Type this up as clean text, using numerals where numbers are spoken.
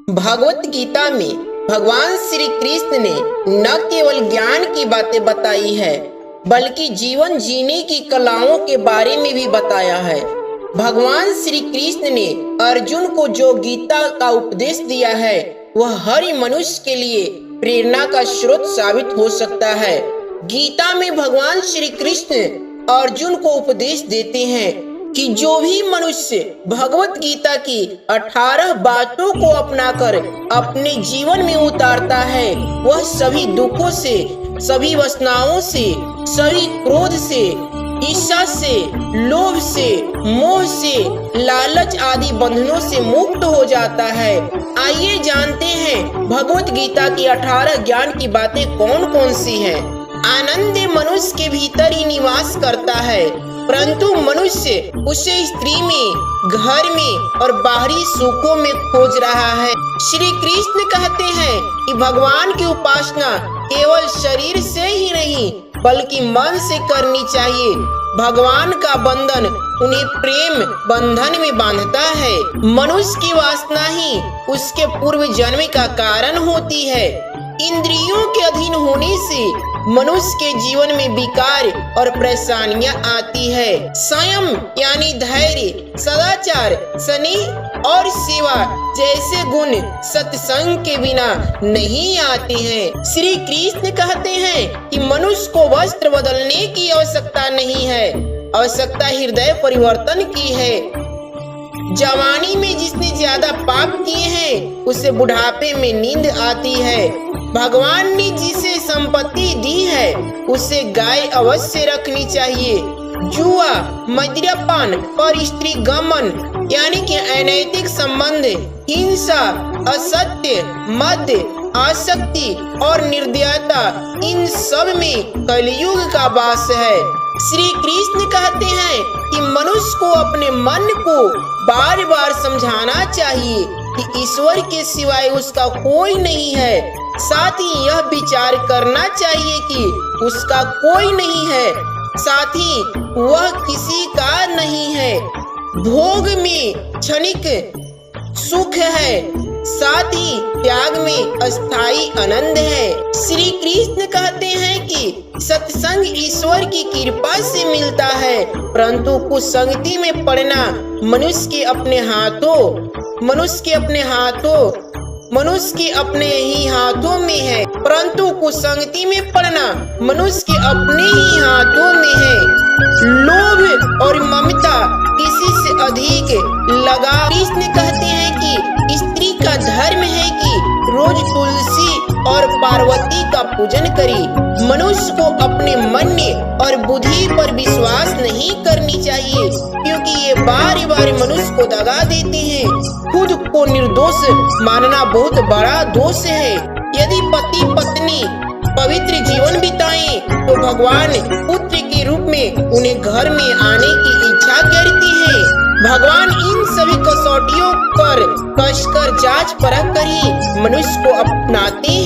भगवत गीता में भगवान श्री कृष्ण ने न केवल ज्ञान की बातें बताई है बल्कि जीवन जीने की कलाओं के बारे में भी बताया है। भगवान श्री कृष्ण ने अर्जुन को जो गीता का उपदेश दिया है वह हर मनुष्य के लिए प्रेरणा का स्रोत साबित हो सकता है। गीता में भगवान श्री कृष्ण अर्जुन को उपदेश देते हैं कि जो भी मनुष्य भगवत गीता की 18 बातों को अपनाकर अपने जीवन में उतारता है वह सभी दुखों से, सभी वासनाओं से, सभी क्रोध से, ईर्ष्या से, लोभ से, मोह से, लालच आदि बंधनों से मुक्त हो जाता है। आइए जानते हैं भगवत गीता की 18 ज्ञान की बातें कौन कौन सी हैं। आनंद मनुष्य के भीतर ही निवास करता है, परंतु मनुष्य उसे स्त्री में, घर में और बाहरी सुखों में खोज रहा है। श्री कृष्ण कहते हैं कि भगवान की उपासना केवल शरीर से ही नहीं बल्कि मन से करनी चाहिए। भगवान का बंधन उन्हें प्रेम बंधन में बांधता है। मनुष्य की वासना ही उसके पूर्व जन्म का कारण होती है। इंद्रियों के अधीन होने से मनुष्य के जीवन में विकार और परेशानियां आती है। संयम यानी धैर्य, सदाचार, स्नेह और सेवा जैसे गुण सत्संग के बिना नहीं आते हैं। श्री कृष्ण कहते हैं कि मनुष्य को वस्त्र बदलने की आवश्यकता नहीं है, आवश्यकता हृदय परिवर्तन की है। जवानी में जिसने ज्यादा पाप किए हैं उसे बुढ़ापे में नींद आती है। भगवान ने जिसे संपत्ति दी है उसे गाय अवश्य रखनी चाहिए। जुआ, मद्यपान और स्त्री गमन यानी कि अनैतिक संबंध, हिंसा, असत्य, मद्य, आसक्ति और निर्दयता, इन सब में कलयुग का वास है। श्री कृष्ण कहते हैं कि मनुष्य को अपने मन को बार बार समझाना चाहिए कि ईश्वर के सिवाय उसका कोई नहीं है। साथ ही यह विचार करना चाहिए कि उसका कोई नहीं है, साथ ही वह किसी का नहीं है। भोग में क्षणिक सुख है, साथ ही त्याग में अस्थाई आनंद है। श्री कृष्ण कहते हैं कि सत्संग ईश्वर की कृपा से मिलता है, परंतु कुसंगति में पड़ना मनुष्य के अपने ही हाथों में है, परंतु कुसंगति में पड़ना मनुष्य के अपने ही हाथों में है। लोभ और ममता किसी से अधिक लगाव। कृष्ण कहते हैं कि स्त्री का धर्म है कि रोज तुलसी और पार्वती का पूजन करे। मनुष्य को अपने मन और बुद्धि पर विश्वास नहीं करनी चाहिए क्योंकि ये बार बार मनुष्य को दगा देते हैं। खुद को निर्दोष मानना बहुत बड़ा दोष है। यदि पति पत्नी पवित्र जीवन बिताएं तो भगवान पुत्र के रूप में उन्हें घर में आने की इच्छा करती है। भगवान इन सभी कसौटियों पर कसकर जांच परख कर ही मनुष्य को अपनाते हैं।